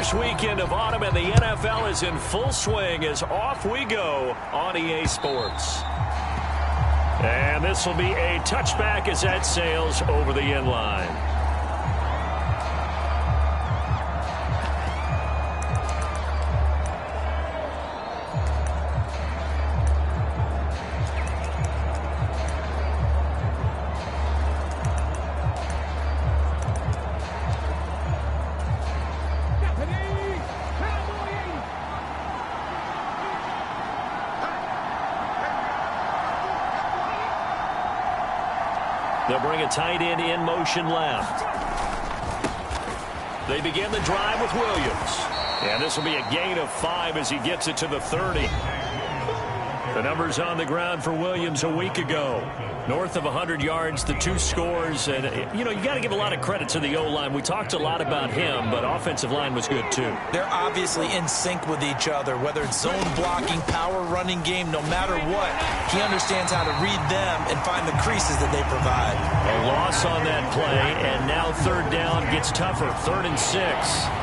First weekend of autumn, and the NFL is in full swing as off we go on EA Sports. And this will be a touchback as that sails over the end line. They'll bring a tight end in motion left. They begin the drive with Williams. And this will be a gain of 5 as he gets it to the 30. The numbers on the ground for Williams a week ago. North of 100 yards, the 2 scores. And, you got to give a lot of credit to the O-line. We talked a lot about him, but offensive line was good, too. They're obviously in sync with each other, whether it's zone blocking, power running game, no matter what. He understands how to read them and find the creases that they provide. A loss on that play, and now third down gets tougher. 3rd and 6.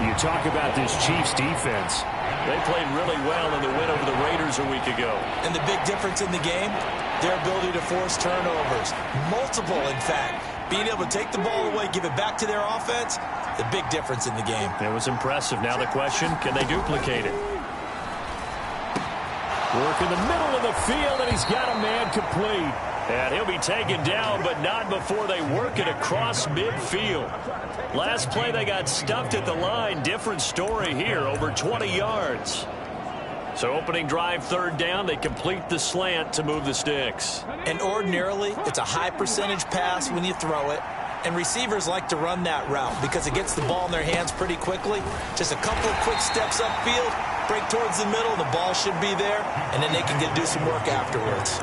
You talk about this Chiefs defense. They played really well in the win over the Raiders a week ago. And the big difference in the game, their ability to force turnovers. Multiple, in fact. Being able to take the ball away, give it back to their offense, the big difference in the game. It was impressive. Now the question, can they duplicate it? Work in the middle of the field, and he's got a man complete. And he'll be taken down, but not before they work it across midfield. Last play, they got stuffed at the line. Different story here, over 20 yards. So opening drive, 3rd down, they complete the slant to move the sticks. And ordinarily, it's a high percentage pass when you throw it. And receivers like to run that route because it gets the ball in their hands pretty quickly. Just a couple of quick steps upfield, break towards the middle, the ball should be there, and then they can do some work afterwards.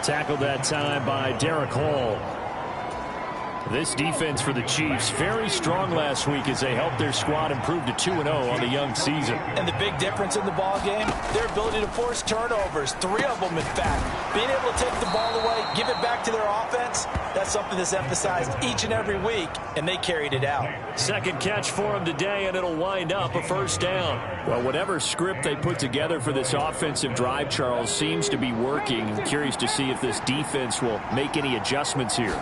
Tackled that time by Derek Hall. This defense for the Chiefs, very strong last week as they helped their squad improve to 2-0 on the young season. And the big difference in the ball game, their ability to force turnovers, 3 of them in fact. Being able to take the ball away, give it back to their offense, that's something that's emphasized each and every week, and they carried it out. Second catch for him today, and it'll wind up a 1st down. Well, whatever script they put together for this offensive drive, Charles, seems to be working. I'm curious to see if this defense will make any adjustments here.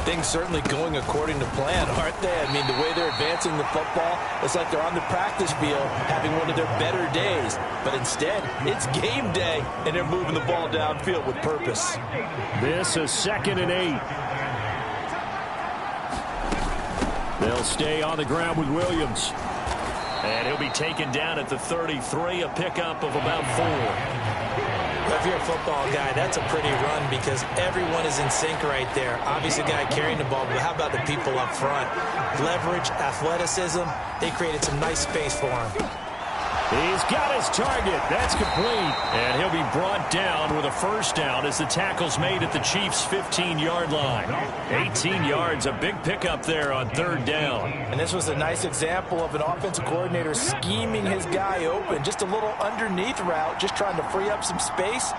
Things certainly going according to plan, aren't they? I mean, the way they're advancing the football, it's like they're on the practice field having one of their better days. But instead, it's game day, and they're moving the ball downfield with purpose. This is 2nd and 8. They'll stay on the ground with Williams. And he'll be taken down at the 33, a pickup of about 4. If you're a football guy, that's a pretty run because everyone is in sync right there. Obviously, the guy carrying the ball, but how about the people up front? Leverage, athleticism, they created some nice space for him. He's got his target. That's complete. And he'll be brought down with a 1st down as the tackle's made at the Chiefs' 15-yard line. 18 yards, a big pickup there on 3rd down. And this was a nice example of an offensive coordinator scheming his guy open. Just a little underneath route, just trying to free up some space,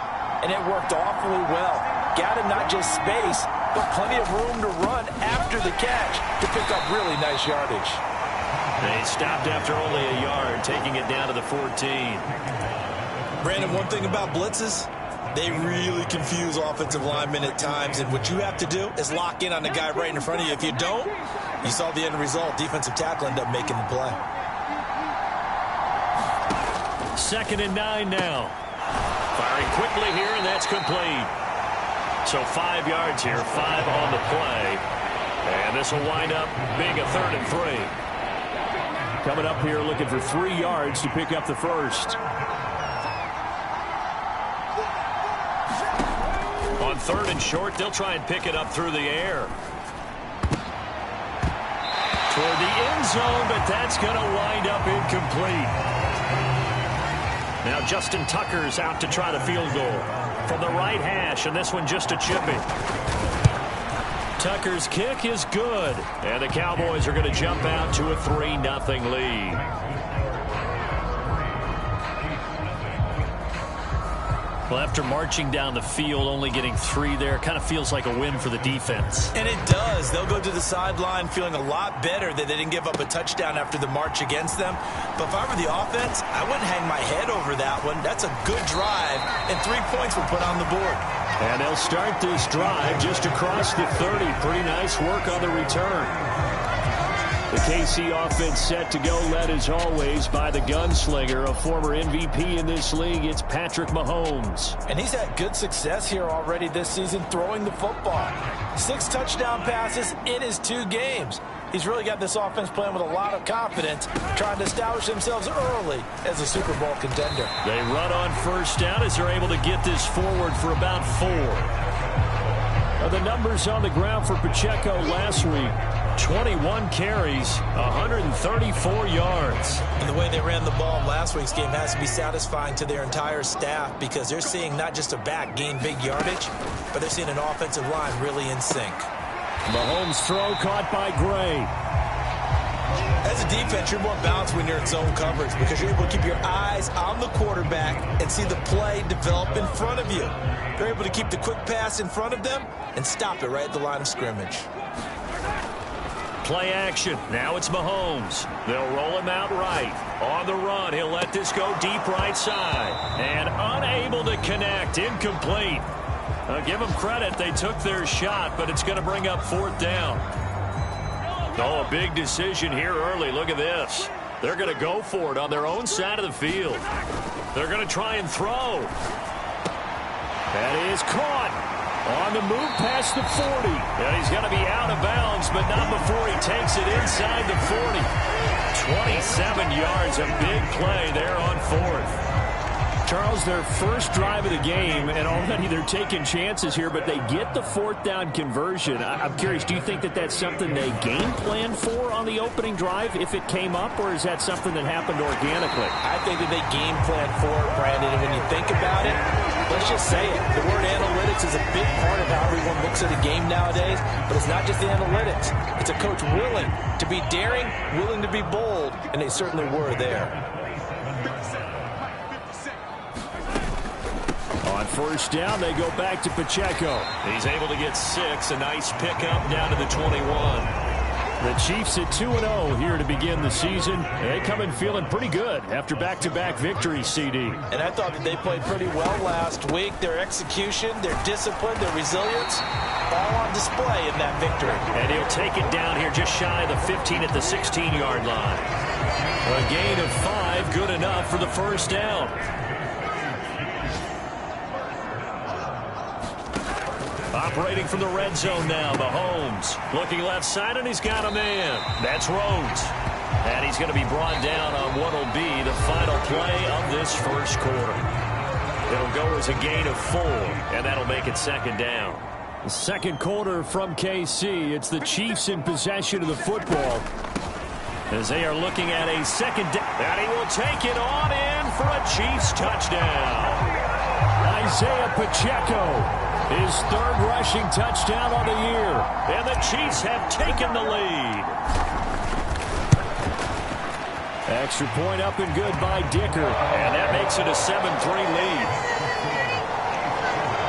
and it worked awfully well. Got him not just space, but plenty of room to run after the catch to pick up really nice yardage. They stopped after only a yard, taking it down to the 14. Brandon, one thing about blitzes, they really confuse offensive linemen at times, and what you have to do is lock in on the guy right in front of you. If you don't, you saw the end result. Defensive tackle ended up making the play. 2nd and 9 now. Firing quickly here, and that's complete. So 5 yards here, 5 on the play. And this will wind up being a 3rd and 3. Coming up here looking for 3 yards to pick up the 1st. On 3rd and short, they'll try and pick it up through the air. Toward the end zone, but that's going to wind up incomplete. Now Justin Tucker's out to try the field goal from the right hash, and this one just a chippy. Tucker's kick is good, and the Cowboys are going to jump out to a 3-0 lead. Well, after marching down the field, only getting 3 there, kind of feels like a win for the defense. And it does. They'll go to the sideline feeling a lot better that they didn't give up a touchdown after the march against them. But if I were the offense, I wouldn't hang my head over that one. That's a good drive, and 3 points were put on the board. And they'll start this drive just across the 30. Pretty nice work on the return. The KC offense set to go, led as always by the gunslinger, a former MVP in this league. It's Patrick Mahomes. And he's had good success here already this season throwing the football. 6 touchdown passes in his 2 games. He's really got this offense playing with a lot of confidence, trying to establish themselves early as a Super Bowl contender. They run on first down as they're able to get this forward for about 4. The numbers on the ground for Pacheco last week: 21 carries, 134 yards. And the way they ran the ball in last week's game has to be satisfying to their entire staff, because they're seeing not just a back gain big yardage, but they're seeing an offensive line really in sync. Mahomes' throw caught by Gray. As a defense, you're more balanced when you're in zone coverage, because you're able to keep your eyes on the quarterback and see the play develop in front of you. You're able to keep the quick pass in front of them and stop it right at the line of scrimmage. Play action. Now it's Mahomes. They'll roll him out right. On the run, he'll let this go deep right side. And unable to connect. Incomplete. Give them credit. They took their shot, but it's going to bring up 4th down. Oh, a big decision here early. Look at this. They're going to go for it on their own side of the field. They're going to try and throw. That is caught. On the move past the 40. And he's going to be out of bounds, but not before he takes it inside the 40. 27 yards, a big play there on 4th. Charles, their first drive of the game, and already they're taking chances here, but they get the 4th down conversion. I'm curious, do you think that that's something they game planned for on the opening drive if it came up, or is that something that happened organically? I think that they game planned for it, Brandon, and when you think about it, let's just say it. The word analytics is a big part of how everyone looks at a game nowadays, but it's not just the analytics. It's a coach willing to be daring, willing to be bold, and they certainly were there. On first down, they go back to Pacheco. He's able to get 6. A nice pickup down to the 21. The Chiefs at 2-0 here to begin the season. They come in feeling pretty good after back-to-back victories, CD. And I thought that they played pretty well last week. Their execution, their discipline, their resilience, all on display in that victory. And he'll take it down here just shy of the 15 at the 16-yard line. A gain of 5, good enough for the first down. Operating from the red zone now, Mahomes. Looking left side, and he's got a man. That's Rhodes. And he's going to be brought down on what will be the final play of this first quarter. It'll go as a gain of 4, and that'll make it 2nd down. The second quarter from KC. It's the Chiefs in possession of the football, as they are looking at a second down. And he will take it on in for a Chiefs touchdown. Isaiah Pacheco. His 3rd rushing touchdown on the year. And the Chiefs have taken the lead. Extra point up and good by Dicker. And that makes it a 7-3 lead.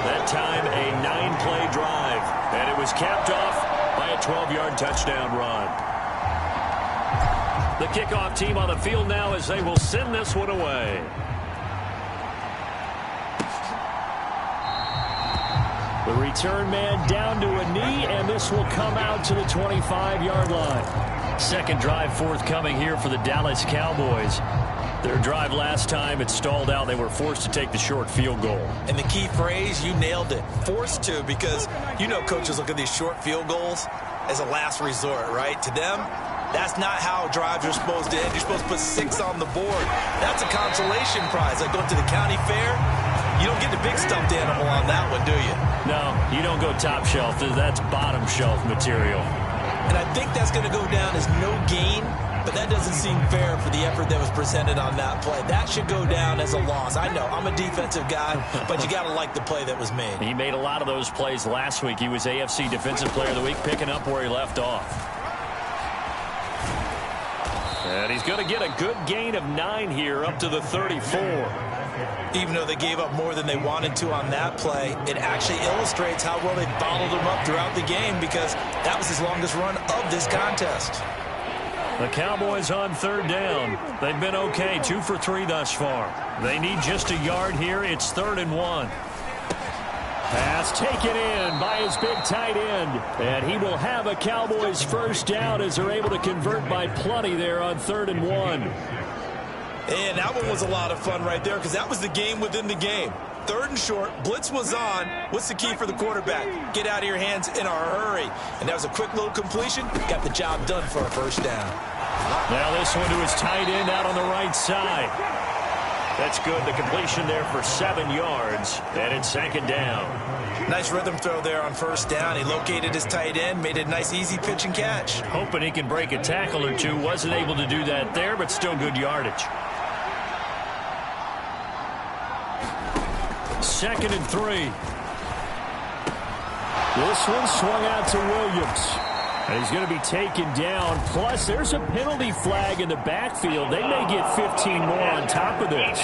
That time a 9-play drive. And it was capped off by a 12-yard touchdown run. The kickoff team on the field now as they will send this one away. The return man down to a knee, and this will come out to the 25-yard line. Second drive forthcoming here for the Dallas Cowboys. Their drive last time, it stalled out. They were forced to take the short field goal. And the key phrase, you nailed it. Forced to, because you know coaches look at these short field goals as a last resort, right? To them, that's not how drives are supposed to end. You're supposed to put 6 on the board. That's a consolation prize. Like going to the county fair, you don't get the big stuffed animal on that one, do you? No, you don't go top shelf. That's bottom shelf material. And I think that's going to go down as no gain, but that doesn't seem fair for the effort that was presented on that play. That should go down as a loss. I know, I'm a defensive guy, but you got to like the play that was made. He made a lot of those plays last week. He was AFC Defensive Player of the Week, picking up where he left off. And he's going to get a good gain of 9 here up to the 34. Even though they gave up more than they wanted to on that play, it actually illustrates how well they bottled him up throughout the game, because that was his longest run of this contest. The Cowboys on 3rd down. They've been okay, 2 for 3 thus far. They need just a yard here. It's 3rd and 1. Pass taken in by his big tight end. And he will have a Cowboys first down as they're able to convert by plenty there on 3rd and 1. And that one was a lot of fun right there, because that was the game within the game. 3rd and short, blitz was on. What's the key for the quarterback? Get out of your hands in a hurry. And that was a quick little completion. Got the job done for a first down. Now this one to his tight end out on the right side. That's good. The completion there for 7 yards. And it's 2nd down. Nice rhythm throw there on 1st down. He located his tight end, made a nice easy pitch and catch. Hoping he can break a tackle or two. Wasn't able to do that there, but still good yardage. 2nd and 3. This one swung out to Williams. And he's going to be taken down. Plus, there's a penalty flag in the backfield. They may get 15 more on top of this.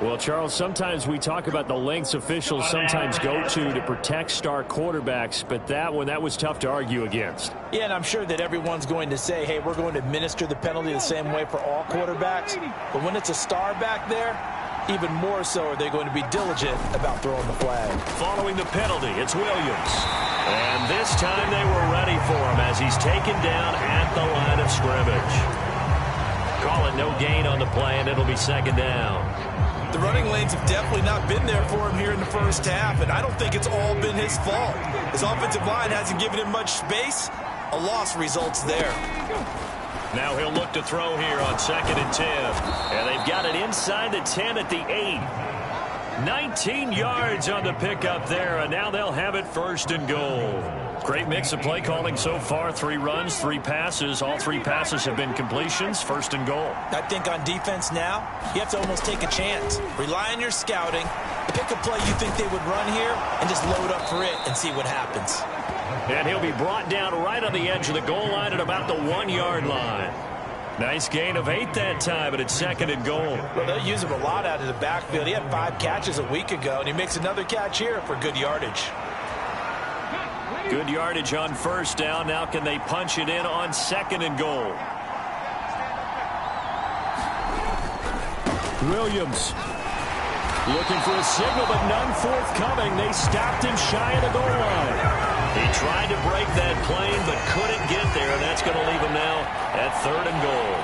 Well, Charles, sometimes we talk about the lengths officials sometimes go to protect star quarterbacks, but that was tough to argue against. Yeah, and I'm sure that everyone's going to say, hey, we're going to administer the penalty the same way for all quarterbacks. But when it's a star back there, even more so are they going to be diligent about throwing the flag. Following the penalty, it's Williams. And this time they were ready for him as he's taken down at the line of scrimmage. Call it no gain on the play, and it'll be 2nd down. The running lanes have definitely not been there for him here in the first half, and I don't think it's all been his fault. His offensive line hasn't given him much space. A loss results there. Now he'll look to throw here on 2nd and 10. And they've got it inside the 10 at the 8. 19 yards on the pickup there, and now they'll have it 1st and goal. Great mix of play calling so far. 3 runs, 3 passes. All 3 passes have been completions. 1st and goal. I think on defense now, you have to almost take a chance. Rely on your scouting. Pick a play you think they would run here and just load up for it and see what happens. And he'll be brought down right on the edge of the goal line at about the 1-yard line. Nice gain of 8 that time, but it's 2nd and goal. Well, they'll use him a lot out of the backfield. He had 5 catches a week ago, and he makes another catch here for good yardage. Good yardage on 1st down. Now can they punch it in on 2nd and goal? Williams looking for a signal, but none forthcoming. They stopped him shy of the goal line. He tried to break that plane, but couldn't get there, and that's going to leave him now at 3rd and goal.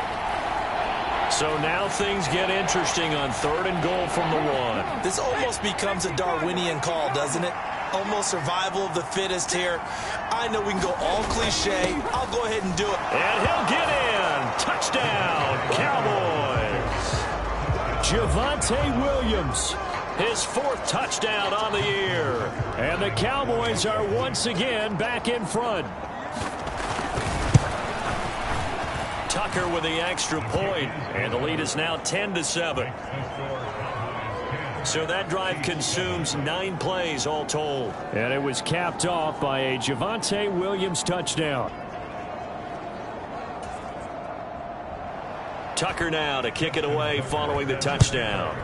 So now things get interesting on 3rd and goal from the 1. This almost becomes a Darwinian call, doesn't it? Almost survival of the fittest here. I know we can go all cliche. I'll go ahead and do it. And he'll get in. Touchdown, Cowboys. Javonte Williams, his 4th touchdown on the year. And the Cowboys are once again back in front. Tucker with the extra point, and the lead is now 10-7. So that drive consumes 9 plays all told. And it was capped off by a Javonte Williams touchdown. Tucker now to kick it away following the touchdown.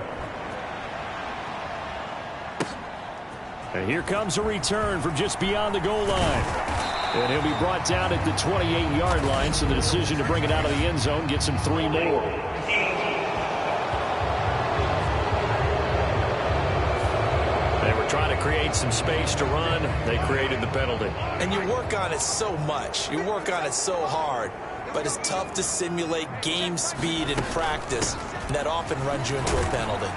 And here comes a return from just beyond the goal line. And he'll be brought down at the 28-yard line, so the decision to bring it out of the end zone gets him 3 more. They were trying to create some space to run. They created the penalty. And you work on it so much. You work on it so hard. But it's tough to simulate game speed in practice. And that often runs you into a penalty.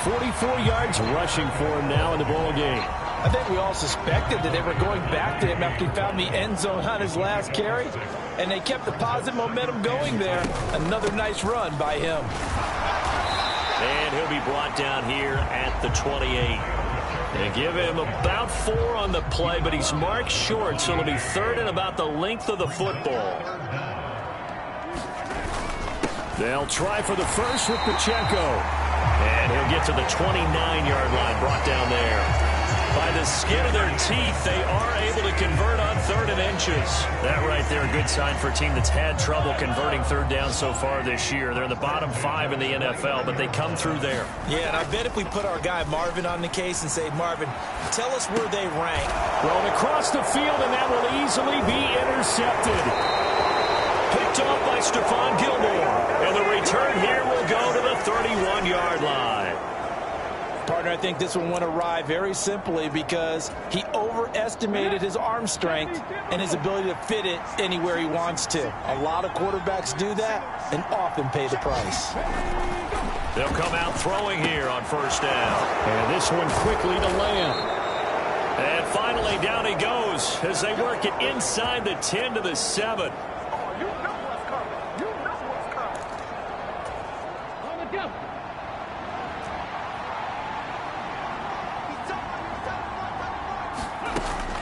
44 yards rushing for him now in the ball game. I think we all suspected that they were going back to him after he found the end zone on his last carry. And they kept the positive momentum going there. Another nice run by him. And he'll be brought down here at the 28. They give him about 4 on the play, but he's marked short, so it'll be 3rd and about the length of the football. They'll try for the first with Pacheco. And he'll get to the 29-yard line, brought down there. By the skin of their teeth, they are able to convert on 3rd and inches. That right there, a good sign for a team that's had trouble converting 3rd down so far this year. They're in the bottom 5 in the NFL, but they come through there. Yeah, and I bet if we put our guy Marvin on the case and say, Marvin, tell us where they rank. Thrown across the field, and that will easily be intercepted. Picked off by Stephon Gilmore. And the return here will go to the 31-yard line. Partner, I think this one went awry very simply because he overestimated his arm strength and his ability to fit it anywhere he wants to. A lot of quarterbacks do that and often pay the price. They'll come out throwing here on 1st down. And this one quickly to land. And finally down he goes as they work it inside the 10 to the 7.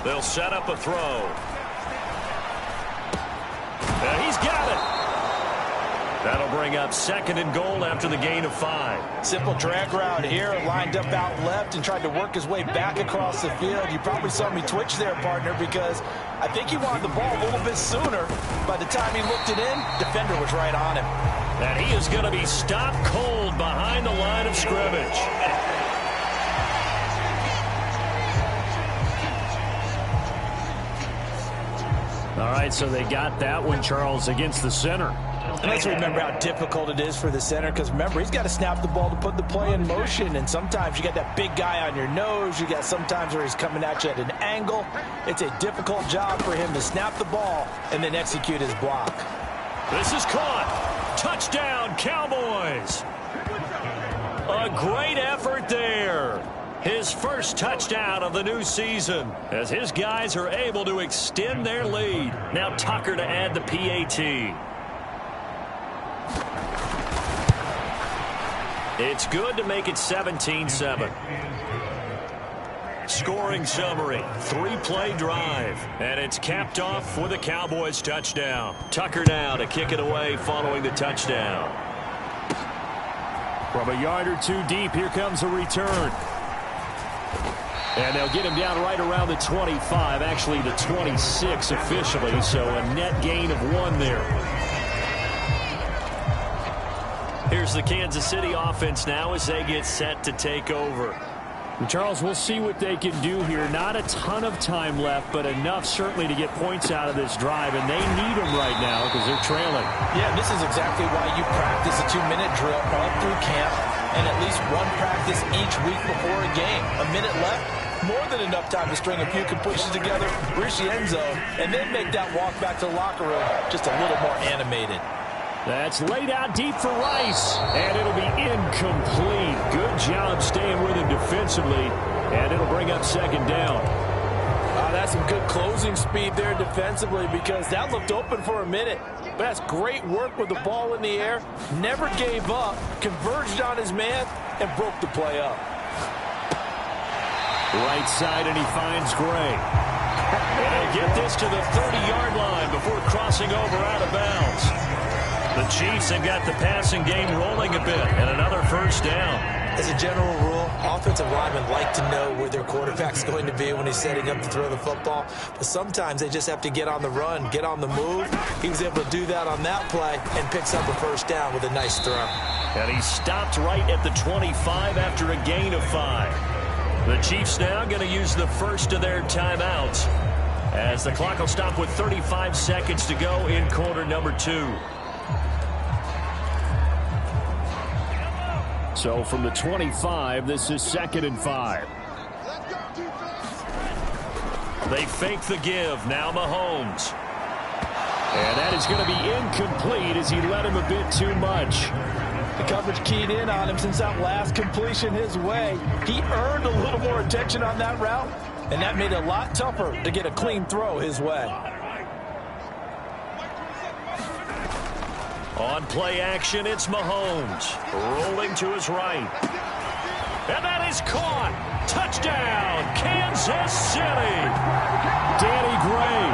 They'll set up a throw. And he's got it. That'll bring up 2nd and goal after the gain of 5. Simple drag route here, lined up out left and tried to work his way back across the field. You probably saw me twitch there, partner, because I think he wanted the ball a little bit sooner. By the time he looked it in, defender was right on him. And he is going to be stopped cold behind the line of scrimmage. All right, so they got that one, Charles, against the center. And let's remember how difficult it is for the center, because remember, he's got to snap the ball to put the play in motion, and sometimes you got that big guy on your nose. You got sometimes where he's coming at you at an angle. It's a difficult job for him to snap the ball and then execute his block. This is caught. Touchdown, Cowboys. A great effort there. His first touchdown of the new season as his guys are able to extend their lead. Now Tucker to add the PAT. It's good to make it 17-7. Scoring summary, 3-play drive, and it's capped off with a Cowboys touchdown. Tucker now to kick it away following the touchdown. From a yard or two deep, here comes a return. And they'll get him down right around the 25, actually the 26 officially, so a net gain of 1 there. Here's the Kansas City offense now as they get set to take over. And Charles, we'll see what they can do here. Not a ton of time left, but enough certainly to get points out of this drive, and they need them right now because they're trailing. Yeah, this is exactly why you practice a 2-minute drill all through camp and at least one practice each week before a game. A minute left, more than enough time to string a few completions together, reach the end zone, and then make that walk back to the locker room just a little more animated. That's laid out deep for Rice, and it'll be incomplete. Good job staying with him defensively, and it'll bring up 2nd down. That's some good closing speed there defensively because that looked open for a minute. But that's great work with the ball in the air. Never gave up, converged on his man, and broke the play up. Right side, and he finds Gray. And he'll get this to the 30-yard line before crossing over out of bounds. The Chiefs have got the passing game rolling a bit, and another 1st down. As a general rule, offensive linemen like to know where their quarterback's going to be when he's setting up to throw the football. But sometimes they just have to get on the run, get on the move. He was able to do that on that play and picks up a 1st down with a nice throw. And he stopped right at the 25 after a gain of 5. The Chiefs now going to use the first of their timeouts as the clock will stop with 35 seconds to go in quarter number 2. So from the 25, this is 2nd and 5. They fake the give. Now Mahomes. And that is going to be incomplete as he led him a bit too much. The coverage keyed in on him since that last completion his way. He earned a little more attention on that route, and that made it a lot tougher to get a clean throw his way. On play action, it's Mahomes. Rolling to his right. And that is caught. Touchdown, Kansas City. Danny Gray.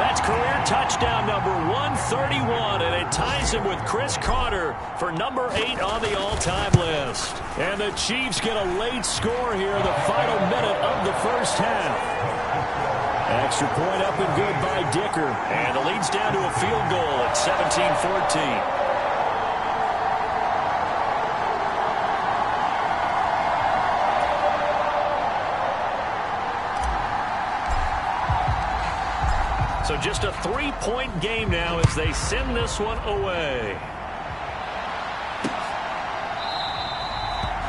That's career touchdown number 131, and it ties replacing with Chris Carter for number 8 on the all-time list. And the Chiefs get a late score here in the final minute of the first half. Extra point up and good by Dicker. And the lead's down to a field goal at 17-14. So just a 3-point game now as they send this one away.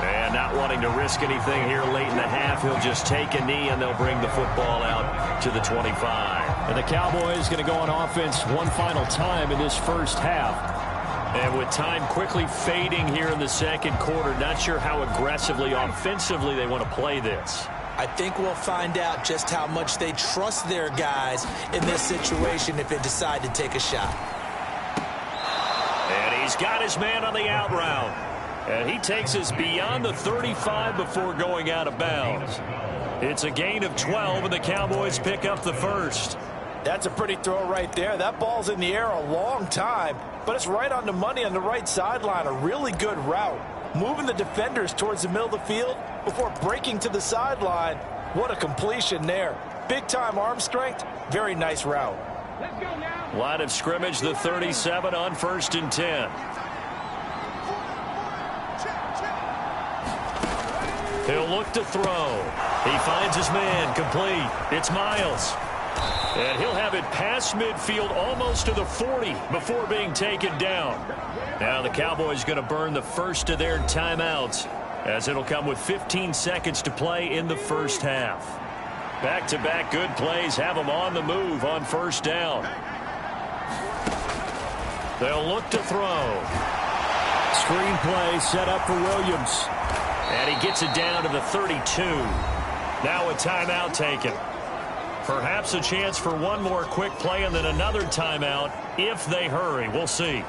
And not wanting to risk anything here late in the half, he'll just take a knee and they'll bring the football out to the 25. And the Cowboys going to go on offense one final time in this first half. And with time quickly fading here in the second quarter, not sure how aggressively, offensively they want to play this. I think we'll find out just how much they trust their guys in this situation if they decide to take a shot. And he's got his man on the out route. And he takes us beyond the 35 before going out of bounds. It's a gain of 12, and the Cowboys pick up the first. That's a pretty throw right there. That ball's in the air a long time, but it's right on the money on the right sideline. A really good route. Moving the defenders towards the middle of the field before breaking to the sideline. What a completion there. Big-time arm strength. Very nice route. Let's go now. Line of scrimmage, the 37 on 1st and 10. He'll look to throw. He finds his man, complete. It's Miles. And he'll have it past midfield almost to the 40 before being taken down. Now the Cowboys going to burn the first of their timeouts as it'll come with 15 seconds to play in the first half. Back-to-back good plays have them on the move on first down. They'll look to throw. Screen play set up for Williams. And he gets it down to the 32. Now a timeout taken. Perhaps a chance for one more quick play and then another timeout if they hurry. We'll see.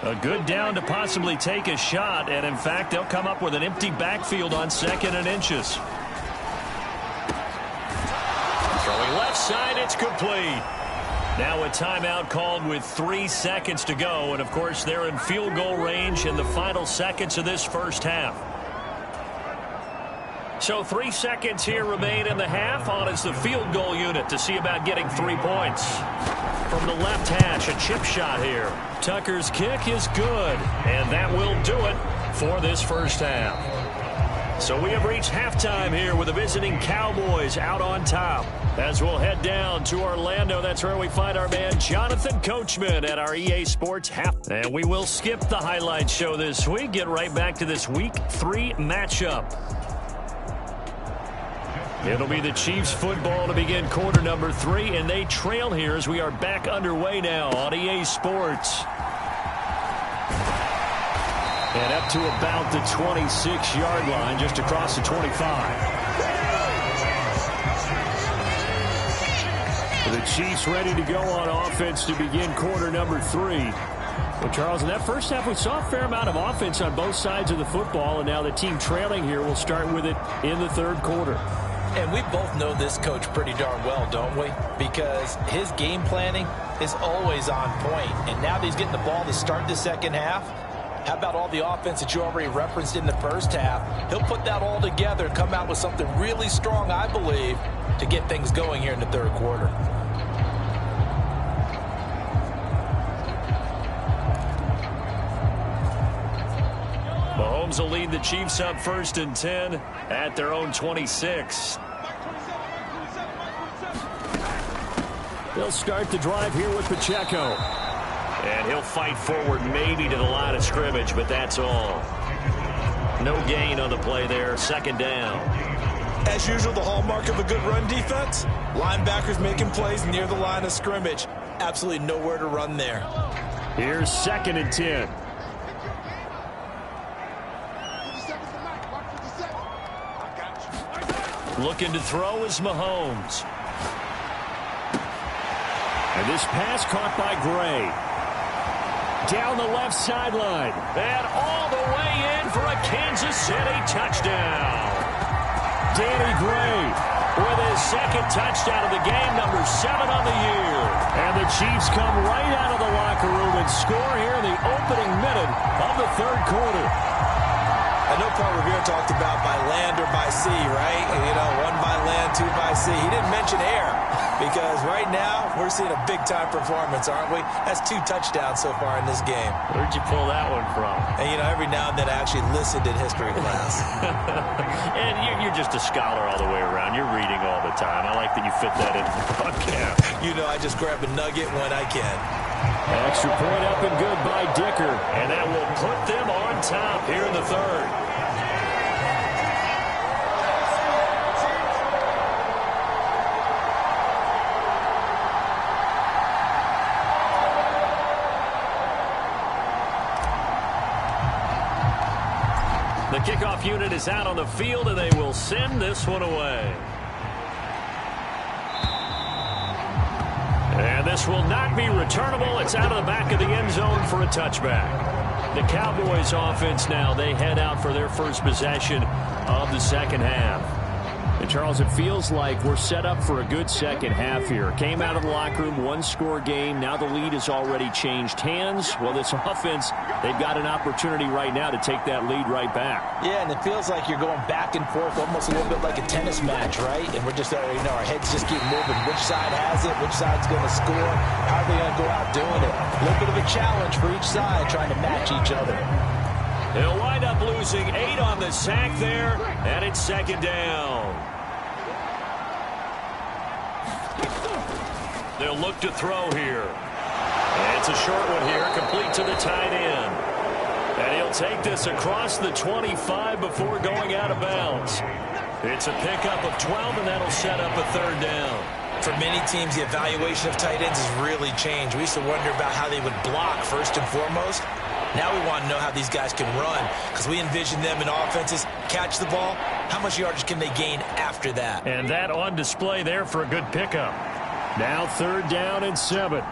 A good down to possibly take a shot, and in fact, they'll come up with an empty backfield on 2nd and inches. Throwing left side, it's complete. Now a timeout called with 3 seconds to go, and of course, they're in field goal range in the final seconds of this first half. So 3 seconds here remain in the half. On is the field goal unit to see about getting 3 points. From the left hash, a chip shot here. Tucker's kick is good, and that will do it for this first half. So we have reached halftime here with the visiting Cowboys out on top. As we'll head down to Orlando, that's where we find our man Jonathan Coachman at our EA Sports half. And we will skip the highlight show this week, get right back to this Week 3 matchup. It'll be the Chiefs football to begin quarter number 3, and they trail here as we are back underway now on EA Sports. And up to about the 26-yard line, just across the 25. The Chiefs ready to go on offense to begin quarter number 3. Well, Charles, in that first half, we saw a fair amount of offense on both sides of the football, and now the team trailing here will start with it in the third quarter. And we both know this coach pretty darn well, don't we? Because his game planning is always on point. And now that he's getting the ball to start the second half, how about all the offense that you already referenced in the first half? He'll put that all together and come out with something really strong, I believe, to get things going here in the third quarter. Mahomes will lead the Chiefs up 1st and 10 at their own 26. They'll start the drive here with Pacheco. And he'll fight forward maybe to the line of scrimmage, but that's all. No gain on the play there. 2nd down. As usual, the hallmark of a good run defense, linebackers making plays near the line of scrimmage. Absolutely nowhere to run there. Here's 2nd and 10. Looking to throw is Mahomes. And this pass caught by Gray. Down the left sideline. And all the way in for a Kansas City touchdown. Danny Gray with his 2nd touchdown of the game, number 7 on the year. And the Chiefs come right out of the locker room and score here in the opening minute of the third quarter. I know Paul Revere talked about by land or by sea, right? You know, one by land, two by sea. He didn't mention air because right now we're seeing a big-time performance, aren't we? That's 2 touchdowns so far in this game. Where'd you pull that one from? And, you know, every now and then I actually listened in history class. And you're just a scholar all the way around. You're reading all the time. I like that you fit that into the podcast. You know, I just grab a nugget when I can. Extra point up and good by Dicker. And that will put them on top here in the third. The kickoff unit is out on the field, and they will send this one away. And this will not be returnable. It's out of the back of the end zone for a touchback. The Cowboys offense now, they head out for their first possession of the second half. And Charles, it feels like we're set up for a good second half here. Came out of the locker room, 1-score game. Now the lead has already changed hands. Well, this offense, they've got an opportunity right now to take that lead right back. Yeah, and it feels like you're going back and forth almost a little bit like a tennis match, right? And we're just, you know, our heads just keep moving. Which side has it? Which side's going to score? How are they going to go out doing it? A little bit of a challenge for each side trying to match each other. They'll wind up losing 8 on the sack there, and it's second down. They'll look to throw here. And it's a short one here, complete to the tight end. And he'll take this across the 25 before going out of bounds. It's a pickup of 12, and that'll set up a third down. For many teams, the evaluation of tight ends has really changed. We used to wonder about how they would block first and foremost. Now we want to know how these guys can run because we envision them in offenses catch the ball. How much yardage can they gain after that? And that on display there for a good pickup. Now third down and 7.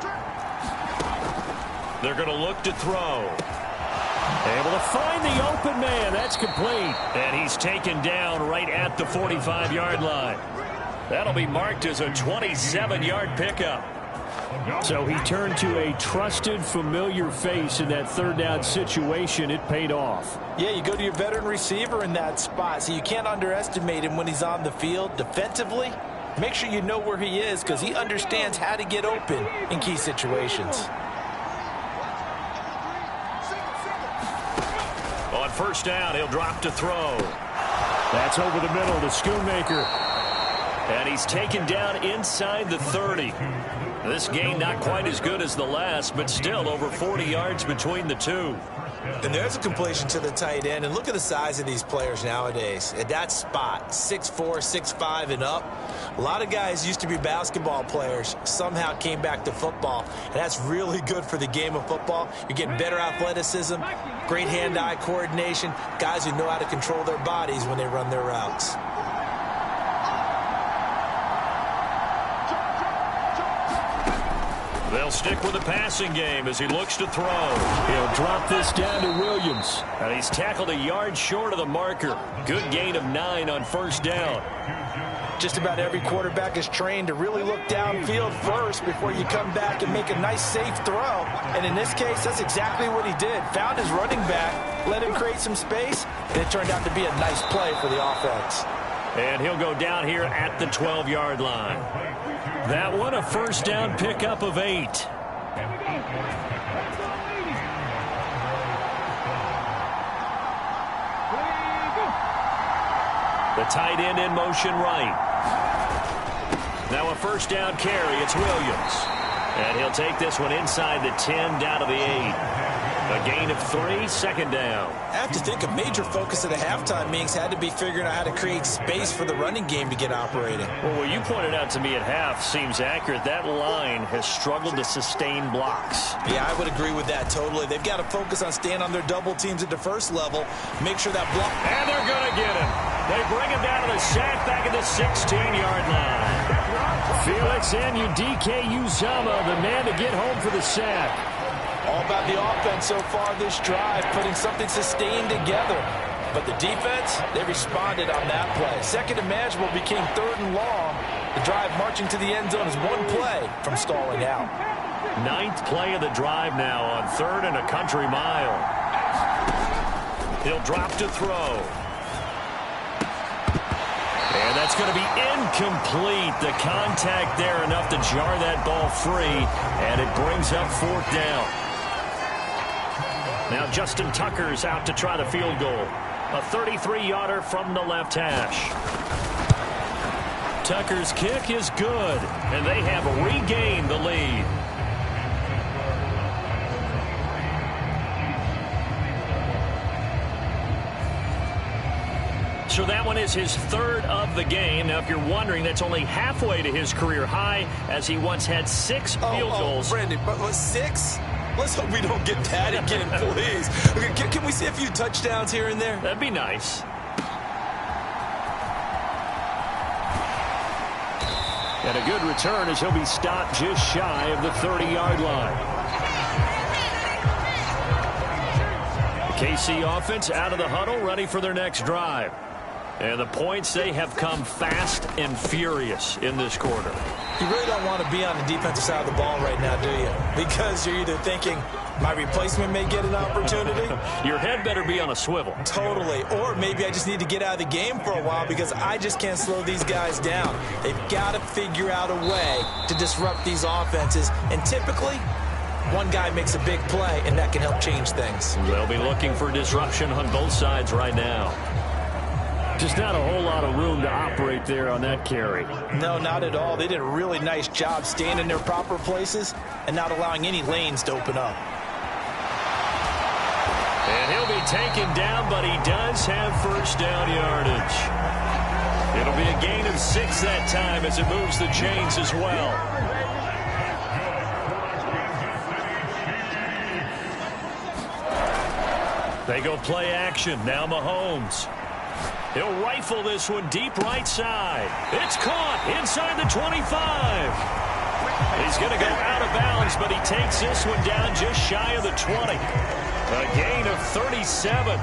They're going to look to throw. Able to find the open man. That's complete. And he's taken down right at the 45-yard line. That'll be marked as a 27-yard pickup. So he turned to a trusted, familiar face in that third down situation. It paid off. Yeah, you go to your veteran receiver in that spot, so you can't underestimate him when he's on the field. Defensively, make sure you know where he is because he understands how to get open in key situations. On first down, he'll drop to throw. That's over the middle to Schoonmaker. And he's taken down inside the 30. This game not quite as good as the last, but still over 40 yards between the two. And there's a completion to the tight end. And look at the size of these players nowadays. At that spot, 6'4", 6'5", and up. A lot of guys used to be basketball players, somehow came back to football. And that's really good for the game of football. You're getting better athleticism, great hand-eye coordination, guys who know how to control their bodies when they run their routes. They'll stick with the passing game as he looks to throw. He'll drop this down to Williams. And he's tackled a yard short of the marker. Good gain of 9 on first down. Just about every quarterback is trained to really look downfield first before you come back and make a nice, safe throw. And in this case, that's exactly what he did. Found his running back, let him create some space, and it turned out to be a nice play for the offense. And he'll go down here at the 12-yard line. That one, a first down pickup of 8. The tight end in motion right. Now a first down carry. It's Williams. And he'll take this one inside the 10 down to the 8. A gain of 3, second down. I have to think a major focus of the halftime meetings had to be figuring out how to create space for the running game to get operating. Well, what you pointed out to me at half seems accurate. That line has struggled to sustain blocks. Yeah, I would agree with that totally. They've got to focus on staying on their double teams at the first level. Make sure that block. And they're going to get him. They bring him down to the sack back at the 16-yard line. Felix Anudike-Uzomah, the man to get home for the sack. All about the offense so far this drive, putting something sustained together. But the defense, they responded on that play. Second and manageable became third and long. The drive marching to the end zone is one play from stalling out. 9th play of the drive now on 3rd and a country mile. He'll drop to throw. And that's going to be incomplete. The contact there enough to jar that ball free, and it brings up 4th down. Now Justin Tucker's out to try the field goal. A 33-yarder from the left hash. Tucker's kick is good, and they have regained the lead. So that one is his 3rd of the game. Now, if you're wondering, that's only halfway to his career high, as he once had 6 field goals. Brandon, but 6? Let's hope we don't get that again, please. Okay, can we see a few touchdowns here and there? That'd be nice. And a good return as he'll be stopped just shy of the 30-yard line. The KC offense out of the huddle, ready for their next drive. And the points, they have come fast and furious in this quarter. You really don't want to be on the defensive side of the ball right now, do you? Because you're either thinking, my replacement may get an opportunity. Your head better be on a swivel. Totally. Or maybe I just need to get out of the game for a while because I just can't slow these guys down. They've got to figure out a way to disrupt these offenses. And typically, one guy makes a big play, and that can help change things. They'll be looking for disruption on both sides right now. Just not a whole lot of room to operate there on that carry. No, not at all. They did a really nice job staying in their proper places and not allowing any lanes to open up. And he'll be taken down, but he does have 1st down yardage. It'll be a gain of 6 that time as it moves the chains as well. They go play action. Now Mahomes. He'll rifle this one deep right side. It's caught inside the 25. He's going to go out of bounds, but he takes this one down just shy of the 20. A gain of 37.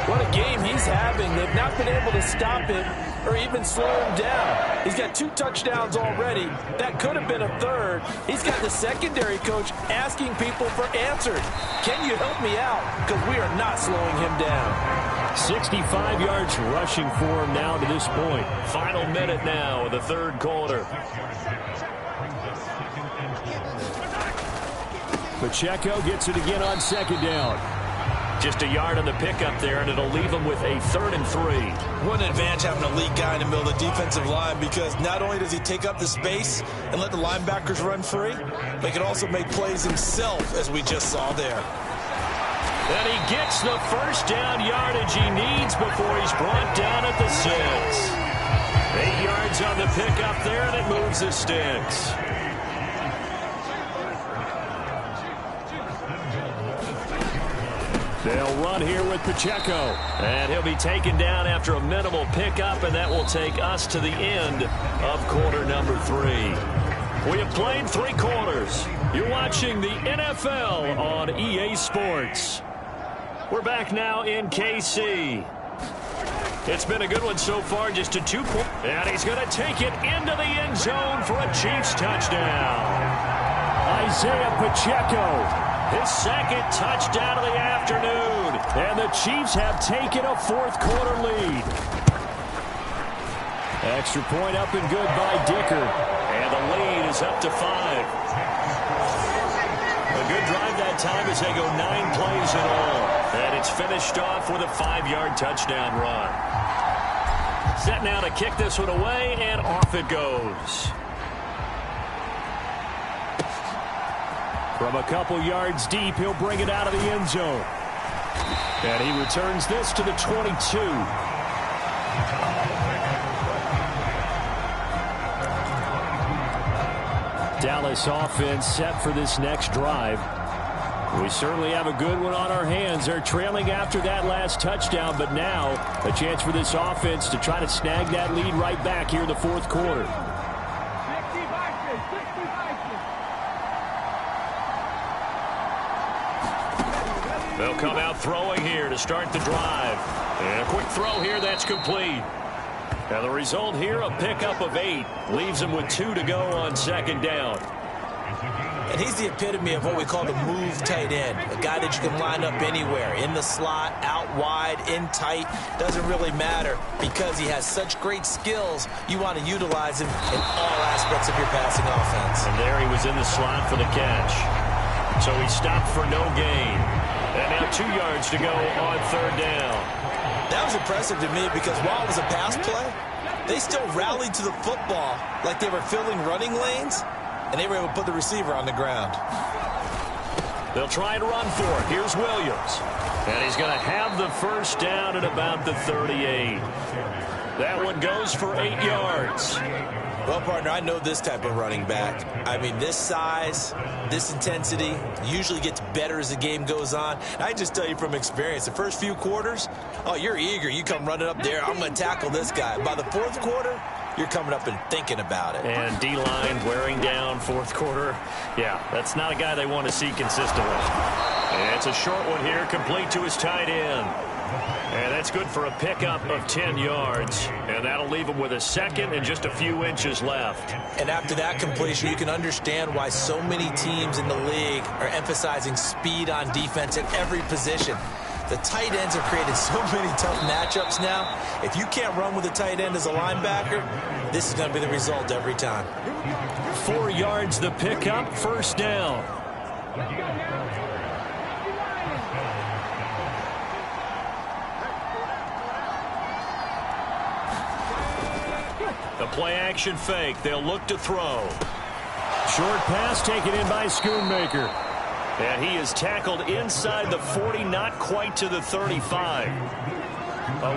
What a game he's having. They've not been able to stop him or even slow him down. He's got 2 touchdowns already. That could have been a 3rd. He's got the secondary coach asking people for answers. Can you help me out? Because we are not slowing him down. 65 yards rushing for him now to this point. Final minute now of the 3rd quarter. Pacheco gets it again on 2nd down. Just a yard on the pickup there, and it'll leave him with a 3rd and 3. What an advantage having a elite guy in the middle of the defensive line, because not only does he take up the space and let the linebackers run free, but he can also make plays himself, as we just saw there. And he gets the 1st down yardage he needs before he's brought down at the 6. 8 yards on the pickup there, and it moves the sticks. They'll run here with Pacheco. And he'll be taken down after a minimal pickup, and that will take us to the end of quarter number 3. We have played 3 quarters. You're watching the NFL on EA Sports. We're back now in KC. It's been a good one so far, just a 2-point. And he's going to take it into the end zone for a Chiefs touchdown. Isaiah Pacheco, his 2nd touchdown of the afternoon. And the Chiefs have taken a 4th quarter lead. Extra point up and good by Dicker. And the lead is up to 5. A good drive that time as they go 9 plays in all. And it's finished off with a 5-yard touchdown run. Set now to kick this one away, and off it goes. From a couple yards deep, he'll bring it out of the end zone. And he returns this to the 22. Dallas offense set for this next drive. We certainly have a good one on our hands. They're trailing after that last touchdown, but now a chance for this offense to try to snag that lead right back here in the 4th quarter. They'll come out throwing here to start the drive. And a quick throw here that's complete. Now the result here, a pickup of 8. Leaves him with 2 to go on second down. And he's the epitome of what we call the move tight end. A guy that you can line up anywhere. In the slot, out wide, in tight. Doesn't really matter because he has such great skills. You want to utilize him in all aspects of your passing offense. And there he was in the slot for the catch. So he stopped for no gain. And now 2 yards to go on third down. That was impressive to me because while it was a pass play, they still rallied to the football like they were filling running lanes. And they were able to put the receiver on the ground. They'll try to run for it. Here's Williams. And he's going to have the first down at about the 38. That one goes for 8 yards. Well, partner, I know this type of running back. I mean, this size, this intensity usually gets better as the game goes on. I just tell you from experience, the first few quarters, oh, you're eager. You come running up there. I'm going to tackle this guy. By the fourth quarter, you're coming up and thinking about it. And D-line wearing down fourth quarter. Yeah, that's not a guy they want to see consistently. And it's a short one here, complete to his tight end. And that's good for a pickup of 10 yards. And that'll leave him with a second and just a few inches left. And after that completion, you can understand why so many teams in the league are emphasizing speed on defense at every position. The tight ends have created so many tough matchups now. If you can't run with a tight end as a linebacker, this is going to be the result every time. 4 yards the pickup, first down. The play action fake. They'll look to throw. Short pass taken in by Schoonmaker. And he is tackled inside the 40, not quite to the 35.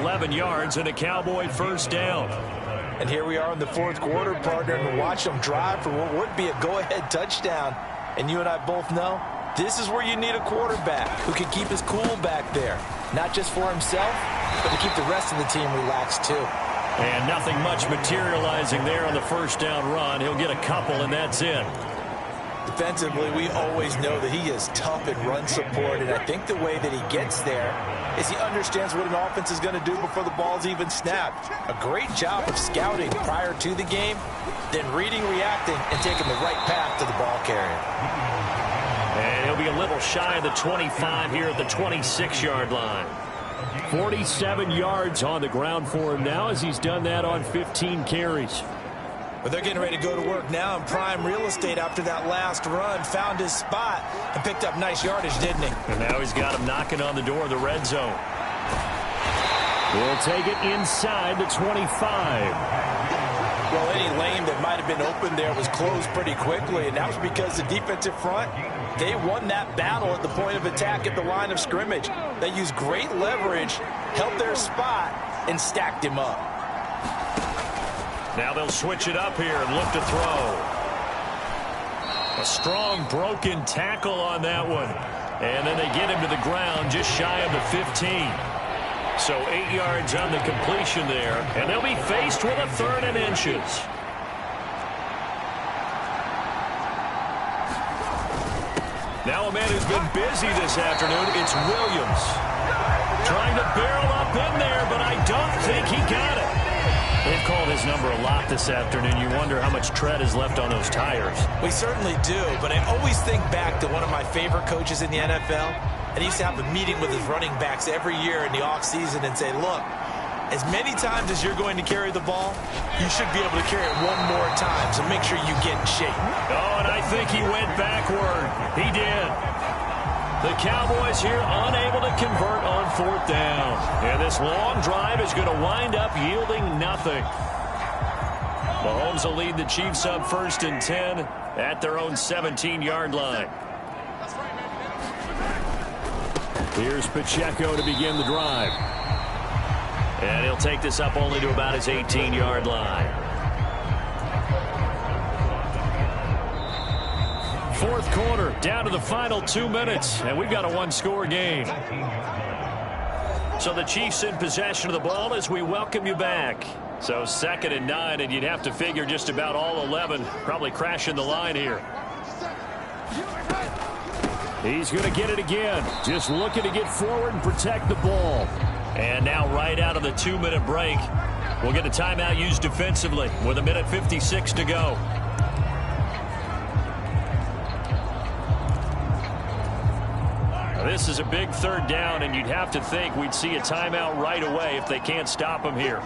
11 yards and a Cowboy first down. And here we are in the fourth quarter, partner, and watch them drive for what would be a go-ahead touchdown. And you and I both know this is where you need a quarterback who can keep his cool back there. Not just for himself, but to keep the rest of the team relaxed too. And nothing much materializing there on the first down run. He'll get a couple, and that's it. Defensively, we always know that he is tough in run support, and I think the way that he gets there is he understands what an offense is going to do before the ball's even snapped. A great job of scouting prior to the game, then reading, reacting, and taking the right path to the ball carrier. And he'll be a little shy of the 25 here at the 26-yard line. 47 yards on the ground for him now as he's done that on 15 carries. But they're getting ready to go to work now in prime real estate after that last run. Found his spot and picked up nice yardage, didn't he? And now he's got him knocking on the door of the red zone. He'll take it inside the 25. Well, any lane that might have been open there was closed pretty quickly, and that was because the defensive front, they won that battle at the point of attack at the line of scrimmage. They used great leverage, held their spot, and stacked him up. Now they'll switch it up here and look to throw. A strong broken tackle on that one. And then they get him to the ground just shy of the 15. So 8 yards on the completion there. And they'll be faced with a 3rd and inches. Now a man who's been busy this afternoon, it's Williams. Trying to barrel up in there, but I don't think he got it. They've called his number a lot this afternoon. You wonder how much tread is left on those tires. We certainly do, but I always think back to one of my favorite coaches in the NFL. And he used to have a meeting with his running backs every year in the offseason and say, look, as many times as you're going to carry the ball, you should be able to carry it one more time, so make sure you get in shape. Oh, and I think he went backward. He did. The Cowboys here unable to convert on 4th down. And this long drive is going to wind up yielding nothing. Mahomes will lead the Chiefs up 1st and 10 at their own 17-yard line. Here's Pacheco to begin the drive. And he'll take this up only to about his 18-yard line. 4th quarter, down to the final 2 minutes, and we've got a one-score game. So the Chiefs in possession of the ball as we welcome you back. So 2nd and 9, and you'd have to figure just about all 11 probably crashing the line here. He's going to get it again, just looking to get forward and protect the ball. And now right out of the 2-minute break, We'll get a timeout used defensively with 1:56 to go. Now, this is a big third down, and you'd have to think we'd see a timeout right away if they can't stop him here.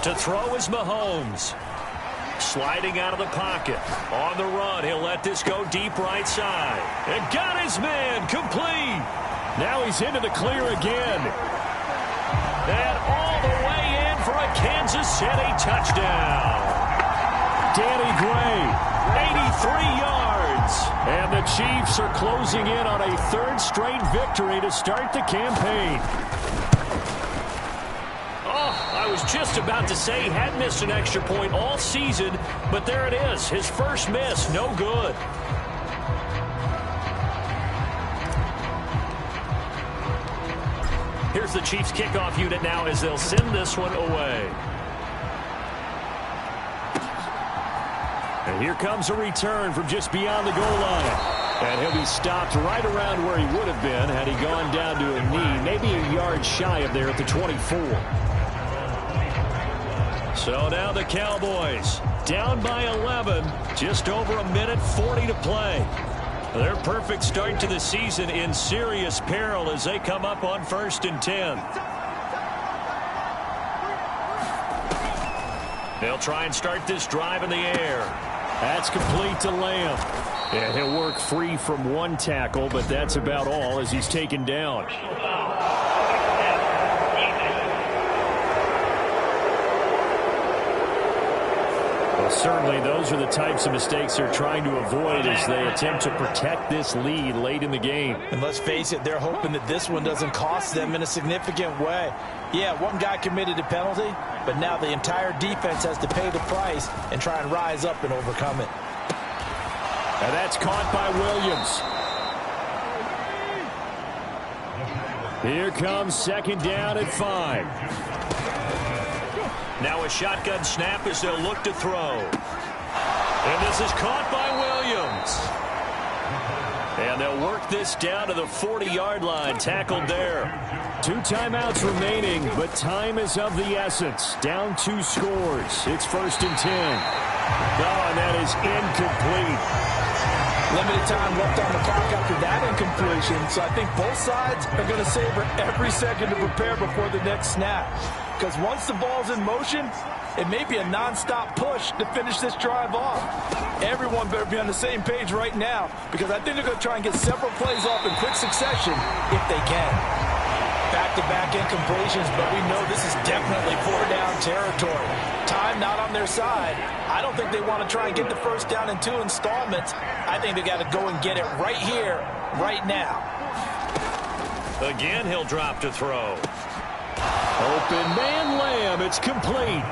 To throw is Mahomes. Sliding out of the pocket. On the run, he'll let this go deep right side. And got his man complete. Now he's into the clear again. And all the way in for a Kansas City touchdown. Danny Gray, 83 yards. And the Chiefs are closing in on a third straight victory to start the campaign. I was just about to say he hadn't missed an extra point all season, but there it is. His first miss, no good. Here's the Chiefs kickoff unit now as they'll send this one away. And here comes a return from just beyond the goal line. And he'll be stopped right around where he would have been had he gone down to a knee, maybe a yard shy of there at the 24. So now the Cowboys down by 11, just over 1:40 to play. Their perfect start to the season in serious peril as they come up on 1st and 10. They'll try and start this drive in the air. That's complete to Lamb. And he'll work free from one tackle, but that's about all as he's taken down. Certainly, those are the types of mistakes they're trying to avoid as they attempt to protect this lead late in the game. And let's face it, they're hoping that this one doesn't cost them in a significant way. Yeah, one guy committed a penalty, but now the entire defense has to pay the price and try and rise up and overcome it. And that's caught by Williams. Here comes 2nd down at 5. Now a shotgun snap as they'll look to throw. And this is caught by Williams. And they'll work this down to the 40-yard line, tackled there. 2 timeouts remaining, but time is of the essence. Down 2 scores. It's 1st and 10. Oh, and that is incomplete. Limited time left on the clock after that incompletion, so I think both sides are going to savor every second to prepare before the next snap. Because once the ball's in motion, it may be a non-stop push to finish this drive off. Everyone better be on the same page right now, because I think they're going to try and get several plays off in quick succession if they can. Back-to-back incompletions, but we know this is definitely 4-down territory. Time not on their side. I don't think they want to try and get the first down in 2 installments. I think they got to go and get it right here, right now. Again, he'll drop to throw. Open man Lamb. It's complete.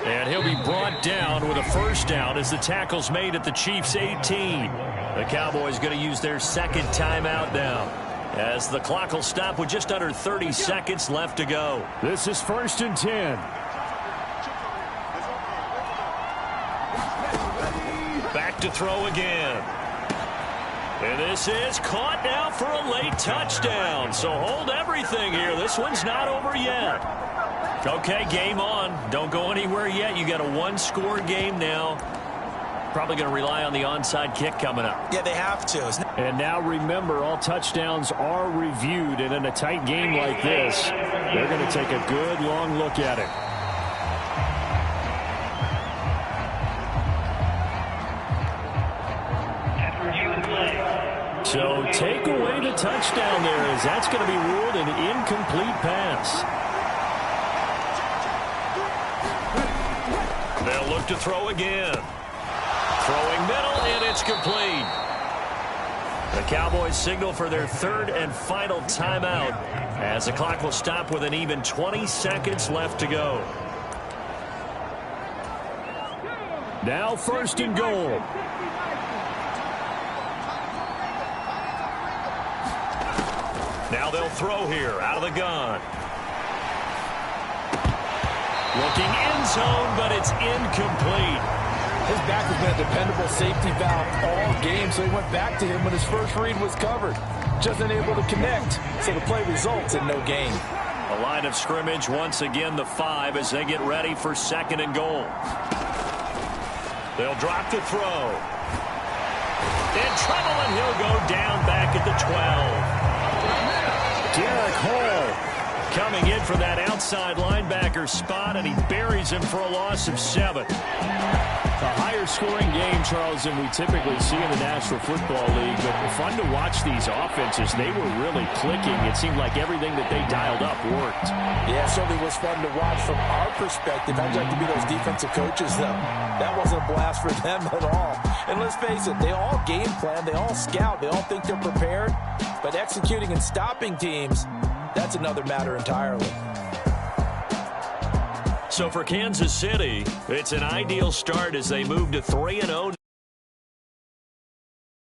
And he'll be brought down with a first down as the tackle's made at the Chiefs' 18. The Cowboys going to use their 2nd timeout now, as the clock will stop with just under 30 seconds left to go. This is 1st and 10. Back to throw again. And this is caught now for a late touchdown. So hold everything here. This one's not over yet. Okay, game on. Don't go anywhere yet. You got a 1-score game now. Probably going to rely on the onside kick coming up. Yeah, they have to. And now remember, all touchdowns are reviewed. And in a tight game like this, they're going to take a good long look at it. So take away the touchdown there, as that's going to be ruled an incomplete pass. They'll look to throw again. Throwing middle, and it's complete. The Cowboys signal for their 3rd and final timeout, as the clock will stop with an even 20 seconds left to go. Now 1st and goal. Now they'll throw here out of the gun. Looking end zone, but it's incomplete. His back has been a dependable safety valve all game, so he went back to him when his first read was covered. Just unable to connect, so the play results in no gain. The line of scrimmage once again the 5 as they get ready for 2nd and goal. They'll drop to throw. In trouble, and he'll go down back at the 12. Derek Hall coming in for that outside linebacker spot, and he buries him for a loss of 7. A higher scoring game, Charles, than we typically see in the National Football League, but fun to watch these offenses. They were really clicking. It seemed like everything that they dialed up worked. Yeah, it certainly was fun to watch from our perspective. I'd like to be those defensive coaches, though. That wasn't a blast for them at all. And let's face it, they all game plan, they all scout, they all think they're prepared, but executing and stopping teams, that's another matter entirely. So for Kansas City, it's an ideal start as they move to 3-0.